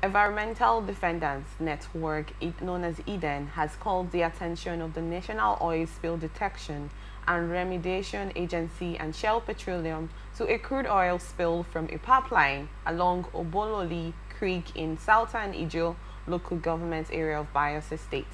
Environmental Defenders Network, known as EDEN, has called the attention of the National Oil Spill Detection and Remediation Agency and Shell Petroleum to a crude oil spill from a pipeline along Obololi Creek in southern Ijaw local government area of Bayelsa State.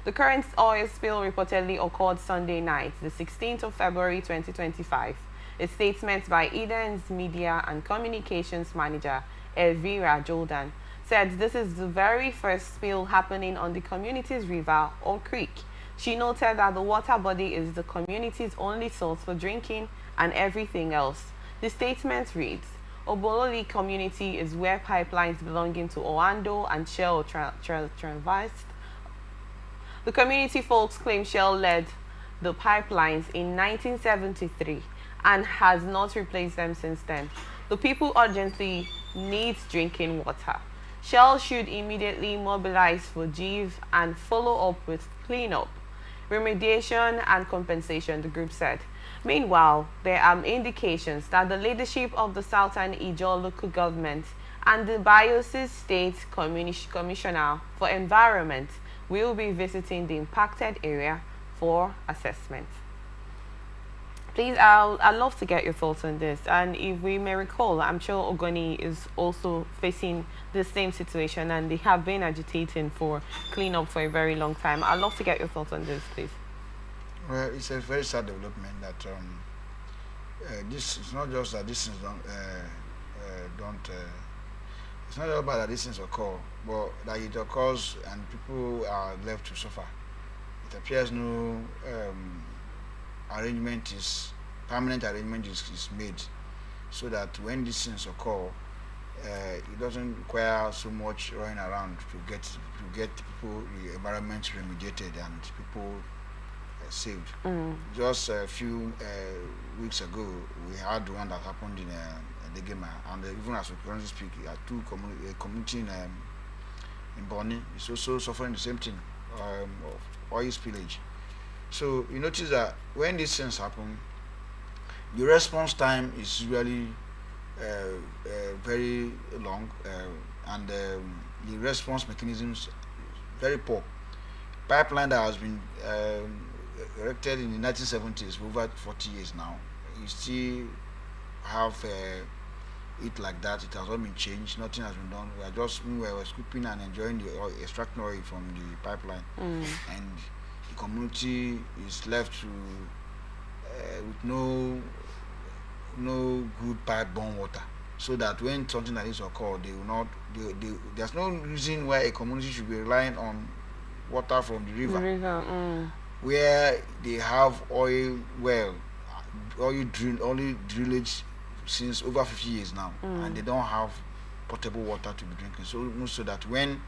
The current oil spill reportedly occurred Sunday night, the 16th of February 2025. A statement by Eden's Media and Communications Manager, Elvira Jordan, said this is the very first spill happening on the community's river or creek. She noted that the water body is the community's only source for drinking and everything else. The statement reads, Obololi community is where pipelines belonging to Oando and Shell traversed. The community folks claim Shell led the pipelines in 1973 and has not replaced them since then. The people urgently need drinking water. Shell should immediately mobilize for GIV and follow up with cleanup, remediation and compensation, the group said. Meanwhile, there are indications that the leadership of the Southern Ijaw local government and the Bayelsa State Commissioner for Environment will be visiting the impacted area for assessment. Please, I'd love to get your thoughts on this. And if we may recall, I'm sure Ogoni is also facing the same situation and they have been agitating for cleanup for a very long time. I'd love to get your thoughts on this, please. Well, it's a very sad development that this is not just that these things it's not about that these things occur, but that it occurs and people are left to suffer. It appears no permanent arrangement is made so that when these things occur, it doesn't require so much running around to get people, the environment remediated and people saved. Just a few weeks ago, we had one that happened in Degema, and even as we currently speak, two community in Bonny is also suffering the same thing of oil spillage. So you notice that when these things happen, the response time is usually very long, and the response mechanisms very poor. Pipeline that has been erected in the 1970s for over 40 years now, you still have it like that. It has not been changed. Nothing has been done. We were scooping and enjoying the oil, extracting oil from the pipeline, and the community is left to with no good pipe-borne water, so that when something like this occurs, there's no reason why a community should be relying on water from the river, where they have oil drillage since over 50 years now, and they don't have potable water to be drinking. So that when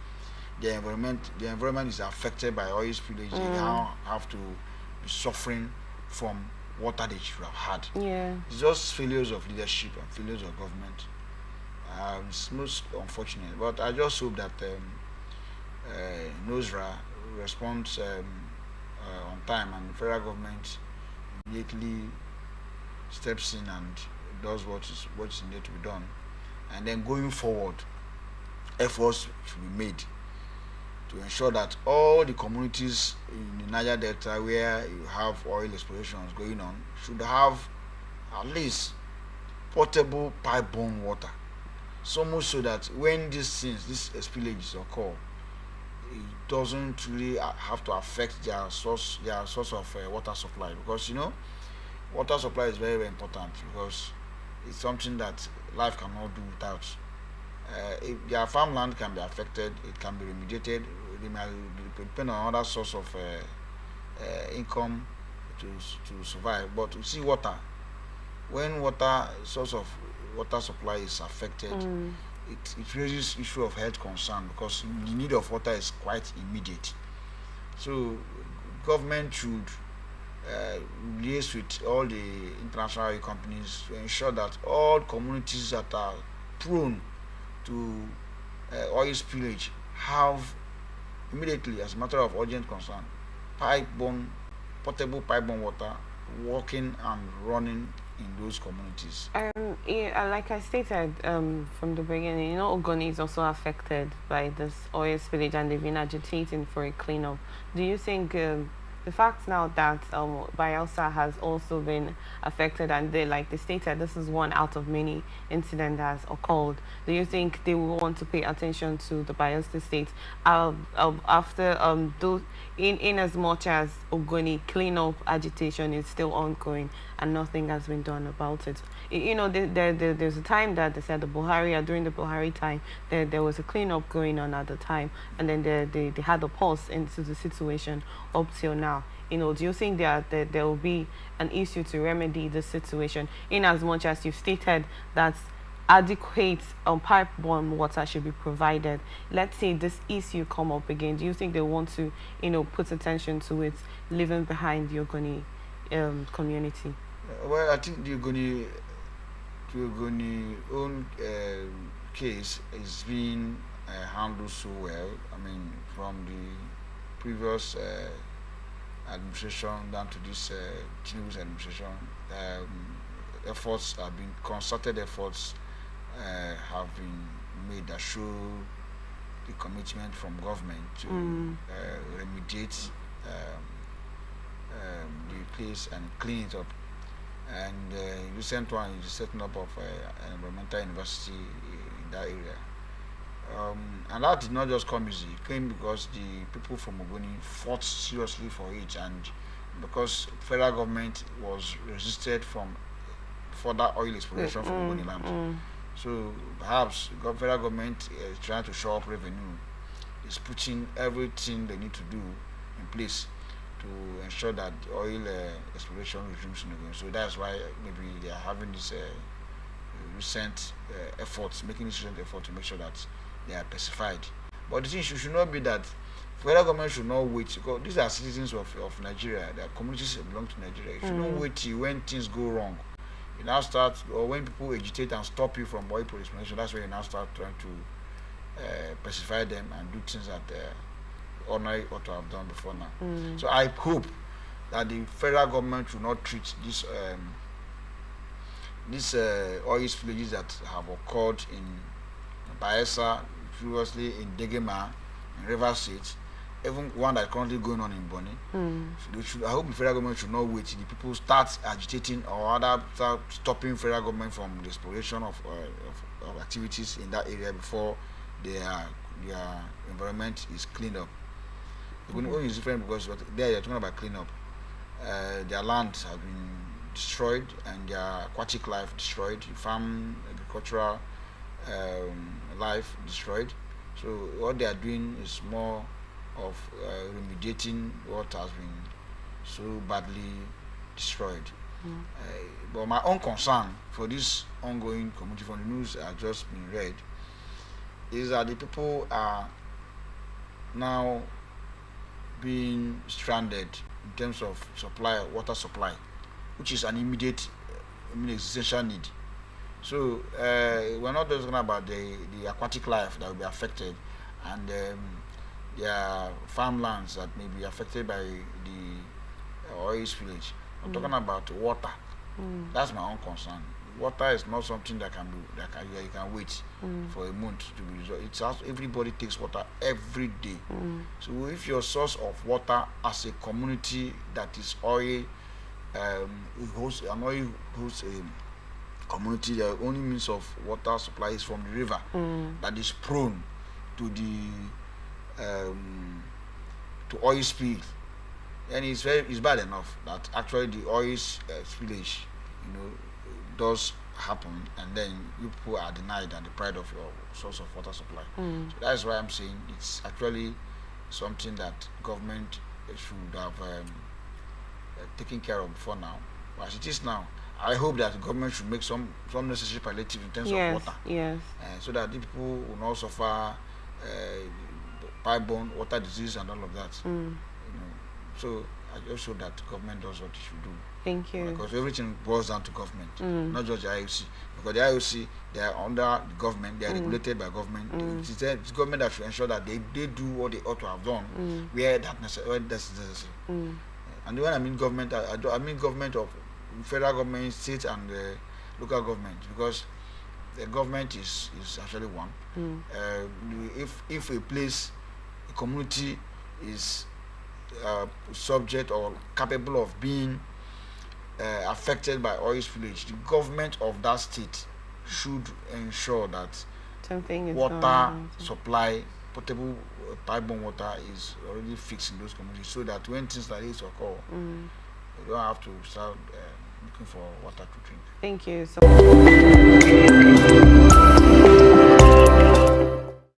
the environment is affected by oil spillage, they now have to be suffering from water they should have had. It's just failures of leadership and failures of government. It's most unfortunate, but I just hope that Nosdra responds on time, and the federal government immediately steps in and does what's needed to be done. And then going forward, efforts should be made to ensure that all the communities in the Niger Delta where you have oil explorations going on should have at least potable pipe-borne water. So much so that when these spillages occur, it doesn't really have to affect their source of water supply, because water supply is very, very important, because it's something that life cannot do without. If their farmland can be affected, it can be remediated. They might depend on another source of income to survive. But you see, water, when source of water supply is affected, it raises issue of health concern, because the need of water is quite immediate. So government should liaise with all the international oil companies to ensure that all communities that are prone to oil spillage have immediately, as a matter of urgent concern, potable pipe-borne water working and running in those communities? Yeah, like I stated from the beginning, Ogoni is also affected by this oil spillage and they've been agitating for a cleanup. Do you think the fact now that Bayelsa has also been affected and like they stated, this is one out of many incidents that has occurred. Do you think they will want to pay attention to the Bayelsa state after those in as much as Ogoni cleanup agitation is still ongoing and nothing has been done about it? There's a time that they said during the Buhari time, there was a cleanup going on at the time, and then they had a pause into the situation up till now. Do you think that there will be an issue to remedy the situation, in as much as you've stated that adequate pipe-borne water should be provided? Let's say this issue come up again. Do you think they want to, put attention to it, leaving behind the Ogoni community? Well, I think the Ogoni own case is being handled so well. I mean, from the previous administration down to this Tinubu's administration, efforts have been concerted efforts have been made that show the commitment from government to remediate the place and clean it up. And the recent one is the setting up of an environmental university in that area. And that did not just come easy. It came because the people from Ogoni fought seriously for it, and because federal government was resisted from further oil exploration from Ogoni land. So perhaps the federal government is trying to show up revenue, is putting everything they need to do in place to ensure that the oil exploration resumes in Ogoni. So that's why maybe they are having this recent efforts, making this recent effort to make sure that they are pacified. But the thing should not be that federal government should not wait, because these are citizens of Nigeria, their communities belong to Nigeria. You should not wait till when things go wrong. You now start, or when people agitate and stop you from oil exploration, that's when you now start trying to pacify them and do things that ordinary ought to have done before now. So I hope that the federal government should not treat this oil spillages that have occurred in Bayelsa, previously in Degema, in Rivers State, even one that is currently going on in Bonny. So I hope the federal government should not wait till the people start agitating or rather start stopping federal government from the exploration of activities in that area before their environment is cleaned up. The Bonny is different because there you're talking about cleanup. Their land has been destroyed and their aquatic life destroyed, farm, agricultural life destroyed. So what they are doing is more of remediating what has been so badly destroyed. But my own concern for this ongoing community, from the news I just been read, is that the people are now being stranded in terms of water supply, which is an immediate essential need. So we're not just talking about the aquatic life that will be affected and their farmlands that may be affected by the oil spillage. We're talking about water. That's my own concern. Water is not something that you can wait for a month to be resolved. It's also, everybody takes water every day. So if your source of water as a community that is oil, hosts a community, the only means of water supply is from the river that is prone to the to oil spill, and it's bad enough that actually the oil spillage, does happen, and then you people are denied and deprived of your source of water supply. So that's why I'm saying it's actually something that government should have taken care of before now. But as it is now, I hope that the government should make some necessary palliative in terms of water. Yes. So that the people will not suffer pipe-borne water disease and all of that. So I just hope that the government does what it should do. Thank you. Because everything boils down to government, not just the IOC. Because the IOC, they are under the government, they are regulated by government. It's the government that should ensure that they do what they ought to have done where that's necessary. And when I mean government, I mean government of federal government, state, and local government, because the government is actually one. If a place, a community is subject or capable of being affected by oil spillage, the government of that state should ensure that something is water supply, potable pipeline water is already fixed in those communities, so that when things like this occur, you don't have to start looking for water to drink. Thank you so much.